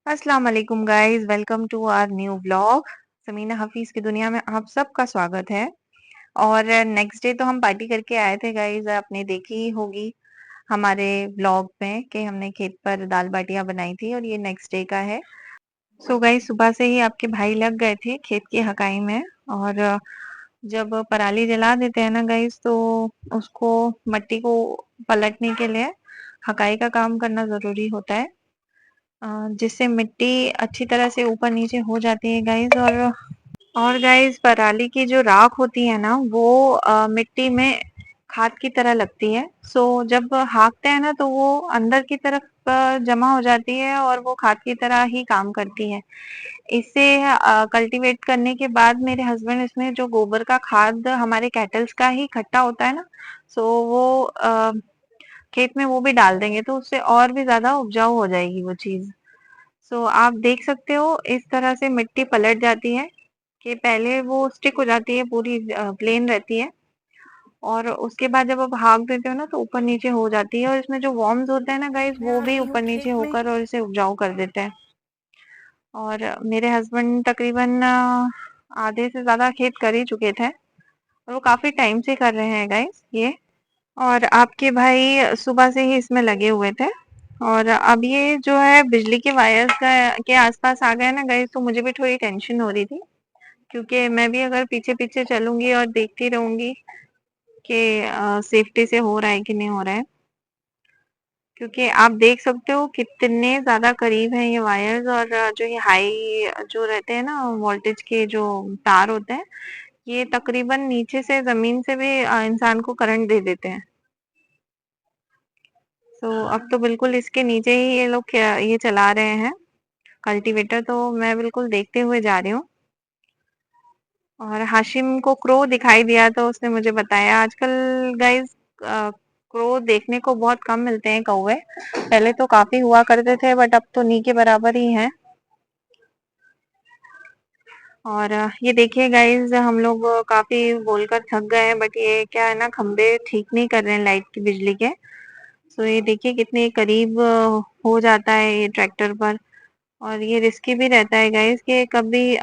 अस्सलाम वालेकुम guys, welcome to our new vlog. Samina Hafeez की दुनिया में आप सबका स्वागत है। और नेक्स्ट डे तो हम पार्टी करके आए थे गाइस, आपने देखी ही होगी हमारे व्लॉग में कि हमने खेत पर दाल बाटियां बनाई थी और ये नेक्स्ट डे का है। सो गाइस, सुबह से ही आपके भाई लग गए थे खेत की हकाई में। और जब पराली जला देते हैं ना गाइस, तो उसको मट्टी को पलटने के लिए हकाई का काम करना जरूरी होता है, जिससे मिट्टी अच्छी तरह से ऊपर नीचे हो जाती है गाइस। और गाइस, पराली की जो राख होती है ना, वो मिट्टी में खाद की तरह लगती है। सो जब हाँकते हैं ना, तो वो अंदर की तरफ जमा हो जाती है और वो खाद की तरह ही काम करती है। इसे कल्टीवेट करने के बाद मेरे हस्बैंड इसमें जो गोबर का खाद हमारे कैटल्स का ही इकट्ठा होता है ना, सो वो खेत में वो भी डाल देंगे, तो उससे और भी ज्यादा उपजाऊ हो जाएगी वो चीज। सो आप देख सकते हो इस तरह से मिट्टी पलट जाती है कि पहले वो स्टिक हो जाती है, पूरी प्लेन रहती है, और उसके बाद जब आप हाँक देते हो ना, तो ऊपर नीचे हो जाती है। और इसमें जो वॉर्म्स होते हैं ना गाइस, मैं वो आ भी गई हूँ ऊपर नीचे खेत में। होकर और इसे उपजाऊ कर देते हैं। और मेरे हस्बैंड तकरीबन आधे से ज्यादा खेत कर ही चुके थे, और वो काफी टाइम से कर रहे हैं गाइस ये। और आपके भाई सुबह से ही इसमें लगे हुए थे। और अब ये जो है बिजली के वायर्स का के आसपास आ गए ना गाइस, तो मुझे भी थोड़ी टेंशन हो रही थी, क्योंकि मैं भी अगर पीछे पीछे चलूंगी और देखती रहूंगी कि सेफ्टी से हो रहा है कि नहीं हो रहा है, क्योंकि आप देख सकते हो कितने ज्यादा करीब हैं ये वायर्स। और जो ये हाई जो रहते हैं ना वोल्टेज के जो तार होते हैं, ये तकरीबन नीचे से जमीन से भी इंसान को करंट दे देते हैं। तो अब तो बिल्कुल इसके नीचे ही ये लोग ये चला रहे हैं कल्टीवेटर, तो मैं बिल्कुल देखते हुए जा रही हूँ। और हाशिम को क्रो दिखाई दिया, तो उसने मुझे बताया आजकल गाइस क्रो देखने को बहुत कम मिलते हैं, कौवे। पहले तो काफी हुआ करते थे, बट अब तो नी के बराबर ही हैं। और ये देखिए गाइस, हम लोग काफी बोलकर थक गए हैं, बट ये क्या है ना, खंबे ठीक नहीं कर रहे हैं लाइट की, बिजली के। तो ये देखिए कितने करीब हो जाता है ये ट्रैक्टर पर। और ये रिस्की भी रहता है गाइस कि कभी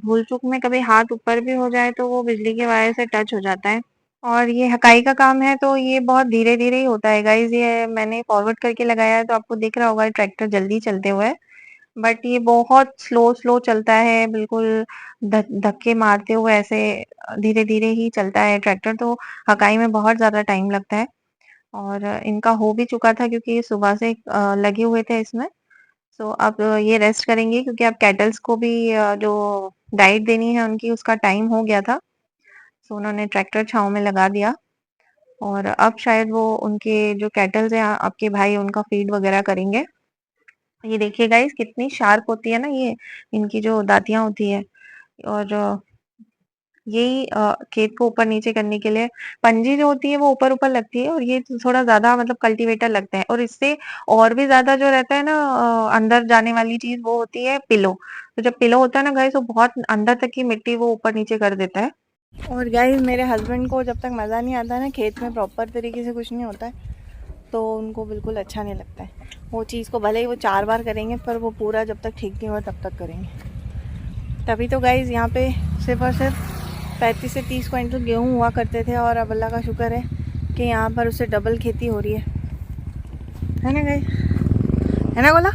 भूल चूक में कभी हाथ ऊपर भी हो जाए, तो वो बिजली के वायर से टच हो जाता है। और ये हकाई का काम है, तो ये बहुत धीरे धीरे ही होता है गाइस। ये मैंने फॉरवर्ड करके लगाया है, तो आपको दिख रहा होगा ट्रैक्टर जल्दी चलते हुए, बट ये बहुत स्लो स्लो चलता है, बिल्कुल धक्के मारते हुए ऐसे धीरे धीरे ही चलता है ट्रैक्टर। तो हकाई में बहुत ज्यादा टाइम लगता है। और इनका हो भी चुका था, क्योंकि ये सुबह से लगे हुए थे इसमें। सो अब ये रेस्ट करेंगे, क्योंकि अब कैटल्स को भी जो डाइट देनी है उनकी, उसका टाइम हो गया था। सो उन्होंने ट्रैक्टर छांव में लगा दिया, और अब शायद वो उनके जो कैटल्स हैं आपके भाई, उनका फीड वगैरह करेंगे। ये देखिए गाइस, कितनी शार्प होती है ना ये, इनकी जो दांतियां होती है। और यही खेत को ऊपर नीचे करने के लिए पंजी जो होती है वो ऊपर ऊपर लगती है, और ये थोड़ा ज्यादा मतलब कल्टीवेटर लगते हैं। और इससे और भी ज्यादा जो रहता है ना, अंदर जाने वाली चीज, वो होती है पिलो। तो जब पिलो होता है ना गाइस, वो बहुत अंदर तक की मिट्टी वो ऊपर नीचे कर देता है। और गाइस, मेरे हस्बैंड को जब तक मज़ा नहीं आता है ना, खेत में प्रॉपर तरीके से कुछ नहीं होता है, तो उनको बिल्कुल अच्छा नहीं लगता है। वो चीज़ को भले ही वो 4 बार करेंगे, पर वो पूरा जब तक ठीक नहीं हुआ तब तक करेंगे। तभी तो गाइस यहाँ पे सिर्फ और सिर्फ 35 से 30 क्विंटल गेहूँ हुआ करते थे, और अब अल्लाह का शुक्र है कि यहाँ पर उससे डबल खेती हो रही है ना गाइस? है ना बोला?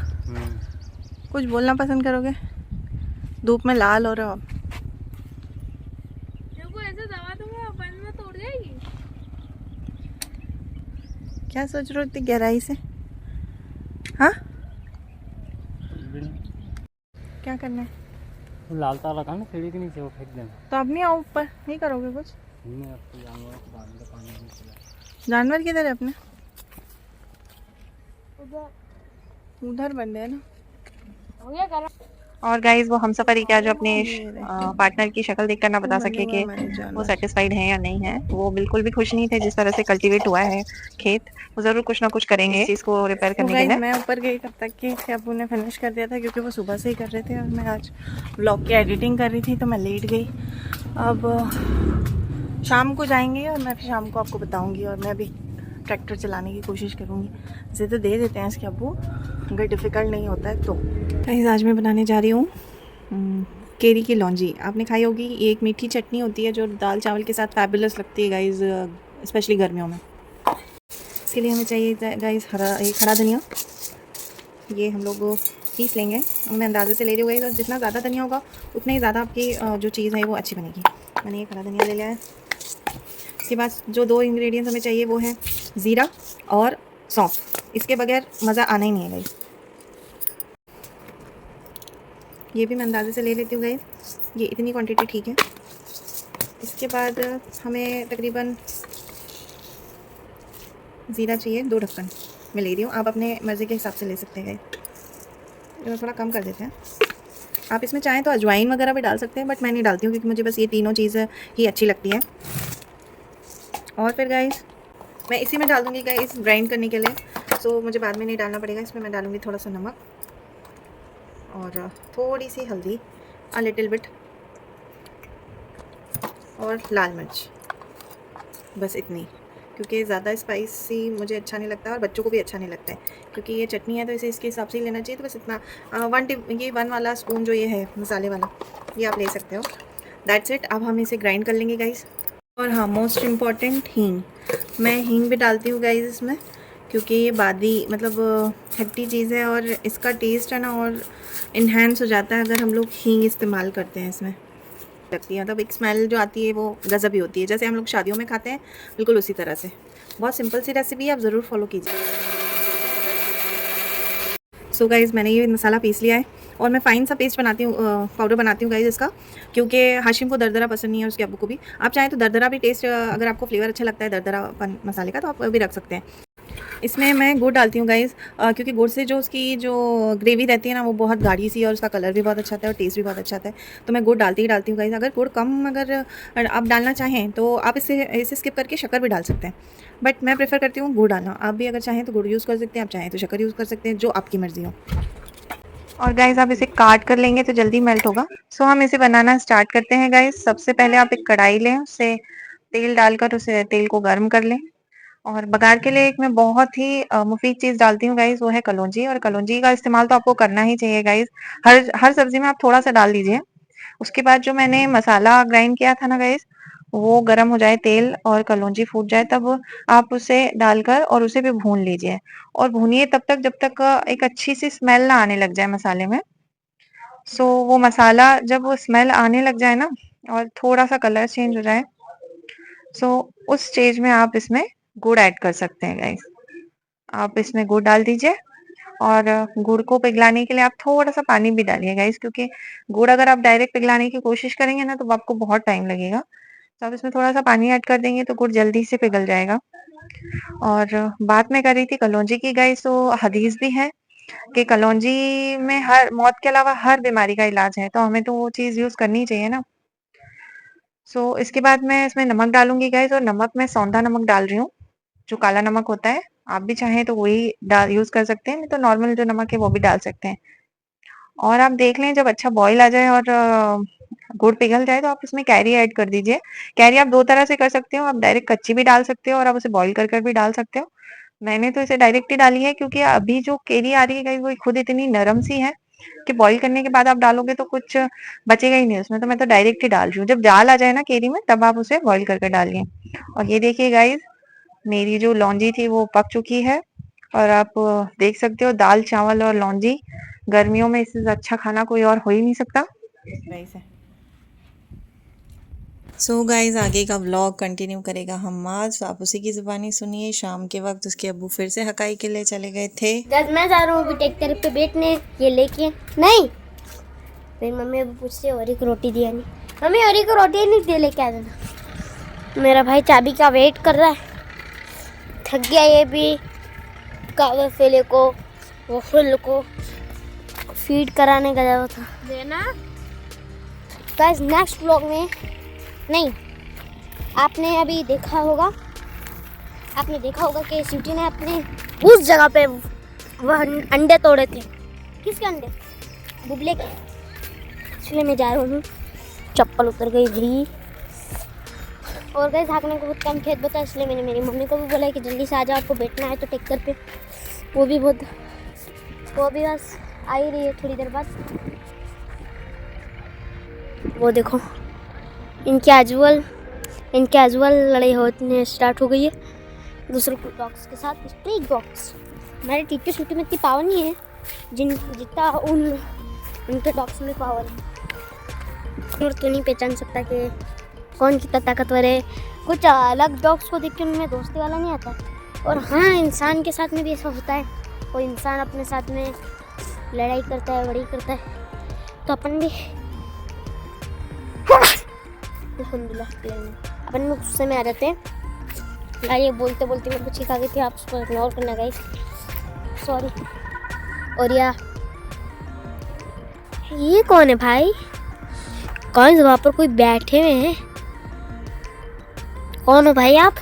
कुछ बोलना पसंद करोगे? धूप में लाल हो रहे हो आप। ऐसे दबा दूंगा अपन में तोड़ जाएगी। क्या सोच रहे हो इतनी गहराई से? हाँ, क्या करना है? वो लाल तार रखा ना सीढ़ी के नीचे, वो फेंक देना। तो अब नहीं आओ ऊपर, नहीं करोगे कुछ? नहीं, अब तो जानवर को बांध के पानी नहीं चला। जानवर किधर है अपने? उधर बंदे है ना। हो गया करो। और गाइस, वो हमसफर ही क्या, जो अपने ये रहे, पार्टनर की शक्ल देखकर ना वो बता बंधे सके हुए कि हमारे वो जानवर। सेटिस्फाइड है या नहीं है। वो बिल्कुल भी खुश नहीं थे जिस तरह से कल्टीवेट हुआ है खेत। वो जरूर कुछ ना कुछ करेंगे इस चीज को रिपेयर तो करने के गाइस, लिए। मैं ऊपर गई तब तक कि अबू ने फिनिश कर दिया था, क्योंकि वो सुबह से ही कर रहे थे और मैं आज व्लॉग की एडिटिंग कर रही थी, तो मैं लेट गई। अब शाम को जाएंगे और मैं फिर शाम को आपको बताऊंगी। और मैं अभी ट्रैक्टर चलाने की कोशिश करूँगी। इसे तो दे देते हैं इसके अब्बू, अगर डिफ़िकल्ट नहीं होता है तो। गाइस आज मैं बनाने जा रही हूँ केरी की लौंजी। आपने खाई होगी, ये एक मीठी चटनी होती है जो दाल चावल के साथ फैबुलस लगती है गाइस, स्पेशली गर्मियों में। इसके लिए हमें चाहिए गाइस खड़ा धनिया, ये हम लोग पीस लेंगे। मैं अंदाजे से ले रही हूँ गाइस, और जितना ज़्यादा धनिया होगा उतना ही ज़्यादा आपकी जो चीज़ है वो अच्छी बनेगी। मैंने ये खड़ा धनिया ले लिया है। इसके बाद जो 2 इंग्रेडिएंट्स हमें चाहिए वो है ज़ीरा और सौंफ। इसके बगैर मज़ा आना ही नहीं है गाइस। ये भी मैं अंदाजे से ले लेती हूँ गाइस, ये इतनी क्वांटिटी ठीक है। इसके बाद हमें तकरीबन ज़ीरा चाहिए 2 ढक्कन मैं ले रही हूँ, आप अपने मर्ज़ी के हिसाब से ले सकते हैं गाइस। तो थोड़ा कम कर देते हैं। आप इसमें चाहें तो अजवाइन वगैरह भी डाल सकते हैं, बट मैं नहीं डालती हूँ क्योंकि मुझे बस ये तीनों चीज़ें ही अच्छी लगती हैं। और फिर गाइस मैं इसी में डाल दूँगी गाइस ग्राइंड करने के लिए, सो मुझे बाद में नहीं डालना पड़ेगा। इसमें मैं डालूँगी थोड़ा सा नमक और थोड़ी सी हल्दी, अ लिटिल बिट, और लाल मिर्च, बस इतनी, क्योंकि ज़्यादा स्पाइसी मुझे अच्छा नहीं लगता और बच्चों को भी अच्छा नहीं लगता है। क्योंकि ये चटनी है तो इसे इसके हिसाब से ही लेना चाहिए। तो बस इतना 1 वाला स्पून जो ये है मसाले वाला, ये आप ले सकते हो। That's it. अब हम इसे ग्राइंड कर लेंगे गाइस। और हाँ, मोस्ट इम्पॉर्टेंट हींग, मैं हींग भी डालती हूँ गाइस इसमें, क्योंकि ये बादी मतलब खट्टी चीज़ है और इसका टेस्ट है ना और इन्हेंस हो जाता है अगर हम लोग हींग इस्तेमाल करते हैं इसमें। लगती है मतलब एक स्मेल जो आती है वो गज़ब ही होती है, जैसे हम लोग शादियों में खाते हैं बिल्कुल उसी तरह से। बहुत सिंपल सी रेसिपी है, आप ज़रूर फॉलो कीजिए। सो गाइज़ मैंने ये मसाला पीस लिया है और मैं फ़ाइन सा पेस्ट बनाती हूँ, पाउडर बनाती हूँ गाइज़ इसका, क्योंकि हाशिम को दरदरा पसंद नहीं है, उसके अब्बू को भी। आप चाहें तो दरदरा भी टेस्ट, अगर आपको फ्लेवर अच्छा लगता है दरदरापन मसाले का तो आप भी रख सकते हैं। इसमें मैं गुड़ डालती हूँ गाइज़, क्योंकि गुड़ से जो उसकी जो ग्रेवी रहती है ना वो बहुत गाढ़ी सी, और उसका कलर भी बहुत अच्छा आता है और टेस्ट भी बहुत अच्छा आता है। तो मैं गुड़ डालती हूँ गाइज़। अगर गुड़ कम अगर आप डालना चाहें तो आप इसे स्किप करके शक्कर भी डाल सकते हैं, बट मैं प्रेफर करती हूँ गुड़ डालना। आप भी अगर चाहें तो गुड़ यूज़ कर सकते हैं, आप चाहें तो शक्कर यूज़ कर सकते हैं, जो आपकी मर्ज़ी हो। और गाइस आप इसे काट कर लेंगे तो जल्दी मेल्ट होगा। सो हम इसे बनाना स्टार्ट करते हैं गाइस। सबसे पहले आप एक कढ़ाई लें, उससे तेल डालकर उसे तेल को गर्म कर लें। और बघार के लिए एक मैं बहुत ही मुफीद चीज़ डालती हूँ गाइस, वो है कलौंजी। और कलौंजी का इस्तेमाल तो आपको करना ही चाहिए गाइस, हर सब्जी में आप थोड़ा सा डाल दीजिए। उसके बाद जो मैंने मसाला ग्राइंड किया था ना गाइस, वो गर्म हो जाए तेल और कलौंजी फूट जाए, तब आप उसे डालकर और उसे भी भून लीजिए। और भूनिए तब तक जब तक एक अच्छी सी स्मेल ना आने लग जाए मसाले में। सो वो मसाला जब वो स्मेल आने लग जाए ना और थोड़ा सा कलर चेंज हो जाए, सो उस स्टेज में आप इसमें गुड़ ऐड कर सकते हैं गाइस। आप इसमें गुड़ डाल दीजिए और गुड़ को पिघलाने के लिए आप थोड़ा सा पानी भी डालिए गाइस, क्योंकि गुड़ अगर आप डायरेक्ट पिघलाने की कोशिश करेंगे ना तो आपको बहुत टाइम लगेगा। तो आप इसमें थोड़ा सा पानी ऐड कर देंगे तो गुड़ जल्दी से पिघल जाएगा। और बात मैं कर रही थी कलौंजी की गाइस, तो हदीस भी है कि कलौंजी में हर मौत के अलावा हर बीमारी का इलाज है, तो हमें तो वो चीज़ यूज़ करनी चाहिए ना। सो इसके बाद मैं इसमें नमक डालूँगी गाइस, और नमक मैं सौंधा नमक डाल रही हूँ, जो काला नमक होता है। आप भी चाहें तो वही यूज़ कर सकते हैं, नहीं तो नॉर्मल जो नमक है वो भी डाल सकते हैं। और आप देख लें जब अच्छा बॉयल आ जाए और गुड़ पिघल जाए तो आप इसमें कैरी ऐड कर दीजिए। कैरी आप 2 तरह से कर सकते हो, आप डायरेक्ट कच्ची भी डाल सकते हो और आप उसे बॉयल कर भी डाल सकते हो। मैंने तो इसे डायरेक्ट ही डाली है, क्योंकि अभी जो केरी आ रही है गाइस वो खुद इतनी नरम सी है कि बॉयल करने के बाद आप डालोगे तो कुछ बचेगा ही नहीं उसमें, तो मैं तो डायरेक्ट ही डाल रही हूँ। जब जाल आ जाए ना केरी में तब आप उसे बॉयल करके डालिए। और ये देखिए गाइस, मेरी जो लौंजी थी वो पक चुकी है, और आप देख सकते हो दाल चावल और लौंजी, गर्मियों में इससे अच्छा खाना कोई और हो ही नहीं सकता। सो गाइज़ आगे का व्लॉग कंटिन्यू करेगा हम आज, आप उसी की ज़ुबानी सुनिए। शाम के वक्त उसके अब्बू फिर से हकाई के लिए चले गए थे। जब मैं जा रहा हूँ अभी ट्रैक्टर पे बैठने, ये लेके नहीं, फिर मम्मी अभी पूछते और एक रोटी दिया नहीं, मम्मी और एक रोटी नहीं दे लेके आ देना। मेरा भाई चाबी का वेट कर रहा है, थक गया ये भी। कागज फेले को वो फुल को फीड कराने गया हुआ था देना। गाइस नेक्स्ट व्लॉग में नहीं, आपने अभी देखा होगा कि स्वीटी ने अपने उस जगह पे वह अंडे तोड़े थे। किसके अंडे? बुबले के। इसलिए मैं जा रहा हूँ, चप्पल उतर गई भाई। और गाइस हाँकने को बहुत कम खेत बता, इसलिए मैंने मेरी मम्मी को भी बोला कि जल्दी से आ जाओ, आपको बैठना है तो ट्रैक्टर पे। वो भी बस आ ही रही है थोड़ी देर बाद। वो देखो इनकी कैजुअल लड़ाई होने स्टार्ट हो गई है दूसरे डॉग्स के साथ। स्ट्रीट डॉग्स, हमारे टीटू शूटू में इतनी पावर नहीं है जितना उनके डॉग्स में पावर है। और तो नहीं पहचान सकता कि कौन कितना ताकतवर है। कुछ अलग डॉग्स को देख के उनमें दोस्ती वाला नहीं आता। और हाँ, इंसान के साथ में भी ऐसा होता है, कोई इंसान अपने साथ में लड़ाई करता है, बड़ी करता है, तो अपन भी अल्हम्दुलिल्लाह अपन में गुस्से में आ जाते हैं। ये बोलते बोलते मैं कुछ खा गई थी, आप उसको इग्नोर करना गाइस, सॉरी। और ये कौन है भाई? कौन वहाँ पर कोई बैठे हुए हैं? कौन हो भाई आप?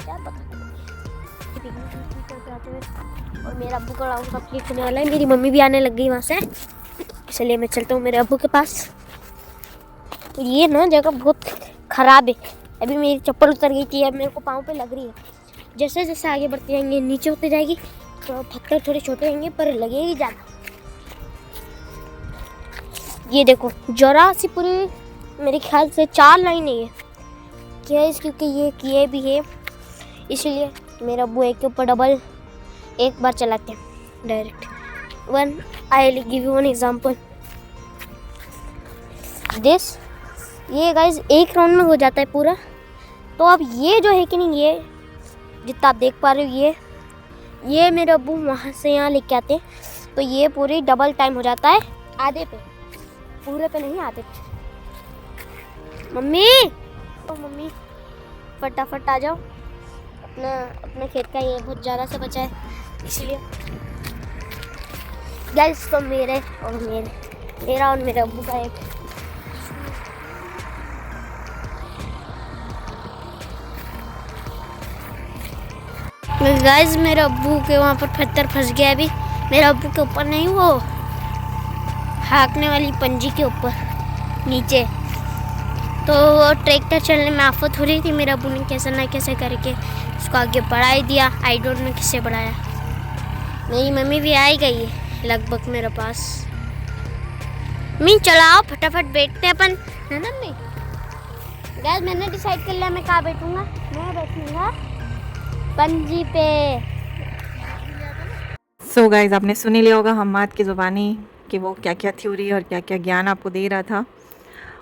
क्या पता। और मेरा अब्बू का राउंड कंप्लीट होने वाला है, मेरी मम्मी भी आने लग गई वहाँ से, इसलिए मैं चलता हूँ मेरे अब्बू के पास। ये ना जगह बहुत ख़राब है, अभी मेरी चप्पल उतर गई थी, अब मेरे को पाँव पे लग रही है। जैसे जैसे आगे बढ़ते जाएंगे नीचे होते जाएगी, तो पत्थर थोड़े छोटे होंगे पर लगेगी ज़्यादा। ये देखो जरा सी पूरी मेरे ख्याल से 4 लाइन है क्या है, क्योंकि ये किए भी है, इसलिए मेरा अब्बू एक के ऊपर डबल एक बार चलाते हैं direct. I will give you one example this. ये गाइस एक राउंड में हो जाता है पूरा। तो अब ये जो है कि नहीं, ये जितना आप देख पा रहे हो, ये मेरे अब्बू वहाँ से यहाँ लेके आते हैं, तो ये पूरी डबल टाइम हो जाता है आधे पे, पूरे पे नहीं आधे पे। मम्मी फटाफट आ जाओ, अपने खेत का ये बहुत ज़्यादा से बचा है, इसलिए गाइस तो मेरा और मेरे अब्बू का एक गाइस मेरे अब्बू के वहाँ पर पत्थर फंस गया। अभी मेरे अब्बू के ऊपर नहीं, वो हाँकने वाली पंजी के ऊपर नीचे। तो ट्रैक्टर चलने में आफत हो रही थी, मेरे अब्बू ने कैसे ना कैसे करके उसको आगे बढ़ा ही दिया। आई डोंट नो किससे बढ़ाया। मेरी मम्मी भी आ ही गई है लगभग मेरे पास। मम्मी चलाओ फटाफट बैठते अपन, है ना मम्मी? गाइस मैंने डिसाइड कर लिया मैं कहाँ बैठूँगा। मैं बैठूँगा पंजी पे। सो गाइज आपने सुन ही लिया होगा हम्माद की ज़ुबानी कि वो क्या क्या थ्योरी और क्या क्या ज्ञान आपको दे रहा था।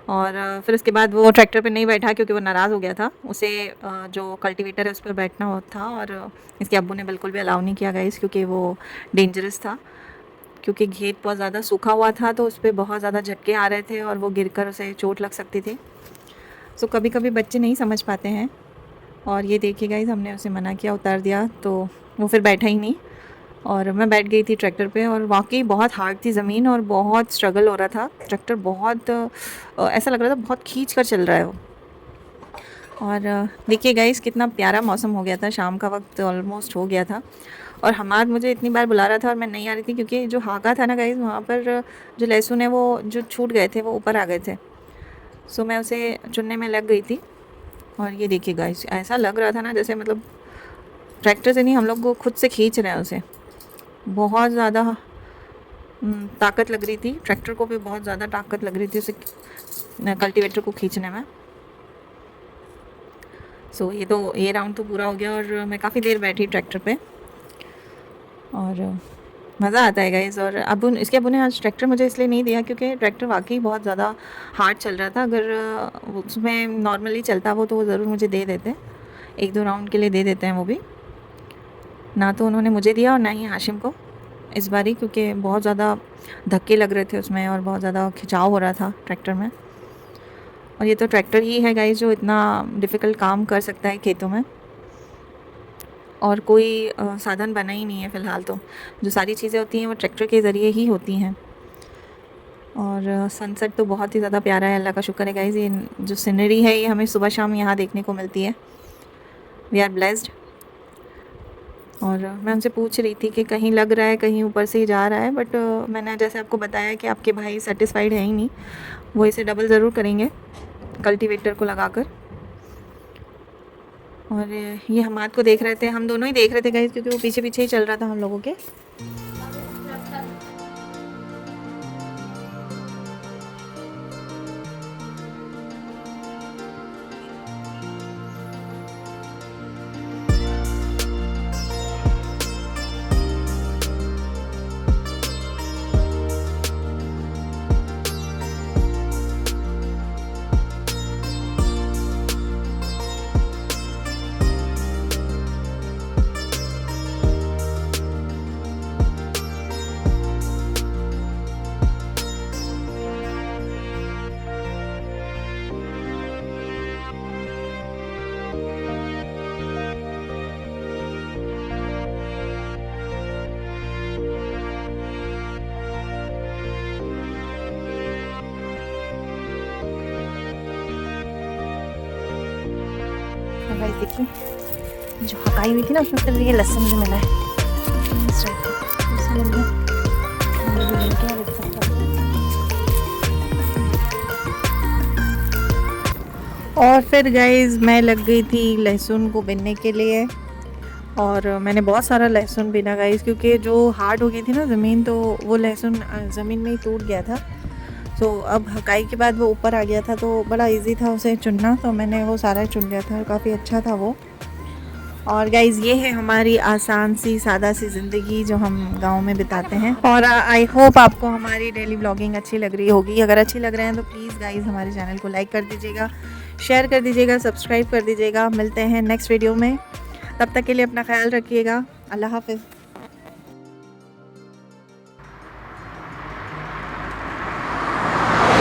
और फिर उसके बाद वो ट्रैक्टर पे नहीं बैठा क्योंकि वो नाराज़ हो गया था। उसे जो कल्टीवेटर है उस पर बैठना हो था, और इसके अब्बू ने बिल्कुल भी अलाउ नहीं किया गाइस, क्योंकि वो डेंजरस था। क्योंकि खेत बहुत ज़्यादा सूखा हुआ था, तो उस पर बहुत ज़्यादा झटके आ रहे थे और वो गिरकर उसे चोट लग सकती थी। सो कभी कभी बच्चे नहीं समझ पाते हैं। और ये देखिए गाइस, हमने उसे मना किया, उतार दिया, तो वो फिर बैठा ही नहीं। और मैं बैठ गई थी ट्रैक्टर पे, और वाकई बहुत हार्ड थी ज़मीन और बहुत स्ट्रगल हो रहा था। ट्रैक्टर बहुत ऐसा लग रहा था बहुत खींच कर चल रहा है वो। और देखिए गाइस कितना प्यारा मौसम हो गया था, शाम का वक्त ऑलमोस्ट हो गया था। और हमाद मुझे इतनी बार बुला रहा था और मैं नहीं आ रही थी, क्योंकि जो हागा था ना गाइस, वहाँ पर जो लहसुन है वो जो छूट गए थे वो ऊपर आ गए थे। सो मैं उसे चुनने में लग गई थी। और ये देखिए गाइस, ऐसा लग रहा था ना जैसे मतलब ट्रैक्टर से नहीं, हम लोग को खुद से खींच रहे हैं उसे। बहुत ज़्यादा ताकत लग रही थी, ट्रैक्टर को भी बहुत ज़्यादा ताकत लग रही थी उसे कल्टीवेटर को खींचने में। सो ये राउंड तो पूरा हो गया और मैं काफ़ी देर बैठी ट्रैक्टर पे, और मज़ा आता है गाइस। और इसके अब्बू ने आज ट्रैक्टर मुझे इसलिए नहीं दिया क्योंकि ट्रैक्टर वाकई बहुत ज़्यादा हार्ड चल रहा था। अगर उसमें नॉर्मली चलता वो तो वो ज़रूर मुझे दे देते, 1-2 राउंड के लिए दे देते हैं वो भी। ना तो उन्होंने मुझे दिया और ना ही हाशिम को इस बारी, क्योंकि बहुत ज़्यादा धक्के लग रहे थे उसमें और बहुत ज़्यादा खिंचाव हो रहा था ट्रैक्टर में। और ये तो ट्रैक्टर ही है गाइस जो इतना डिफ़िकल्ट काम कर सकता है खेतों में, और कोई साधन बना ही नहीं है फ़िलहाल। तो जो सारी चीज़ें होती हैं वो ट्रैक्टर के ज़रिए ही होती हैं। और सनसेट तो बहुत ही ज़्यादा प्यारा है, अल्लाह का शुक्र है गाइस। ये जो सीनरी है ये हमें सुबह शाम यहाँ देखने को मिलती है। We are blessed. और मैं उनसे पूछ रही थी कि कहीं लग रहा है, कहीं ऊपर से ही जा रहा है, बट मैंने जैसे आपको बताया कि आपके भाई सेटिस्फाइड है ही नहीं, वो इसे डबल ज़रूर करेंगे कल्टीवेटर को लगाकर। और ये हमाद को देख रहे थे, हम दोनों ही देख रहे थे गाइस, क्योंकि वो पीछे पीछे ही चल रहा था हम लोगों के। गाइस देखिए, जो हकाई हुई थी ना उसमें फिर ये लहसुन भी मिला है। इस टाइप का ऐसा लग रहा है। और ये मिल गया, देख सकते हो। और फिर गाइस मैं लग गई थी लहसुन को बीनने के लिए, और मैंने बहुत सारा लहसुन बीना गाइस, क्योंकि जो हार्ड हो गई थी ना ज़मीन, तो वो लहसुन ज़मीन में ही टूट गया था। तो अब हकाई के बाद वो ऊपर आ गया था, तो बड़ा इजी था उसे चुनना, तो मैंने वो सारा चुन लिया था, काफ़ी अच्छा था वो। और गाइज़ ये है हमारी आसान सी सादा सी ज़िंदगी जो हम गांव में बिताते हैं। और आई होप आपको हमारी डेली व्लॉगिंग अच्छी लग रही होगी। अगर अच्छी लग रहे हैं तो प्लीज़ गाइज़ हमारे चैनल को लाइक कर दीजिएगा, शेयर कर दीजिएगा, सब्सक्राइब कर दीजिएगा। मिलते हैं नेक्स्ट वीडियो में, तब तक के लिए अपना ख्याल रखिएगा। अल्लाह हाफ़िज़।